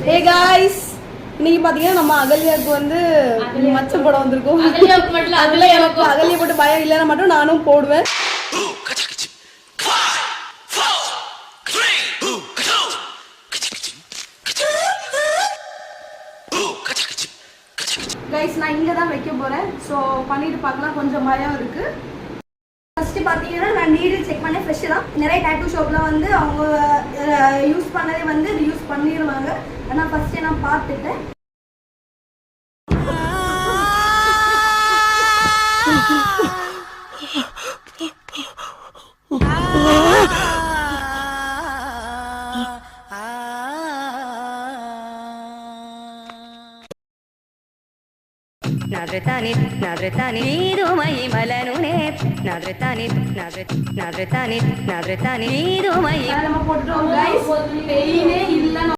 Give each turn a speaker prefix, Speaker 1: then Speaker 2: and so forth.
Speaker 1: Hey guys, இன்னைக்கு பாத்தீங்கன்னா நம்ம அகல்யாக்கு வந்து மச்ச படம் வந்திருக்கும். அதுல எனக்கு அகல்யா போட்டு பயம் இல்லைன்னா மட்டும் நானும் போடுவேன். கைஸ் நான் இங்க தான் வைக்க போறேன். சோ பண்ணிட்டு பார்க்கலாம், கொஞ்சம் பயம் இருக்கு.
Speaker 2: ஃபர்ஸ்ட் பாத்தீங்கன்னா நான் நீடில் செக் பண்ண ஃப்ரெஷ் தான். நிறைய டாட்டூ ஷாப்ல வந்து அவங்க யூஸ் பண்ணதே வந்து யூஸ் பண்ணிடுவாங்க. ஆனா ஃபர்ஸ்ட் நான் பார்த்துட்டேன்.
Speaker 3: Nadretani, nadretani, idumai malanune. Nadretani, nadretani, nadretani, idumai.
Speaker 1: நம்ம போட்டுட்டோம் கைஸ். பெயினே இல்ல.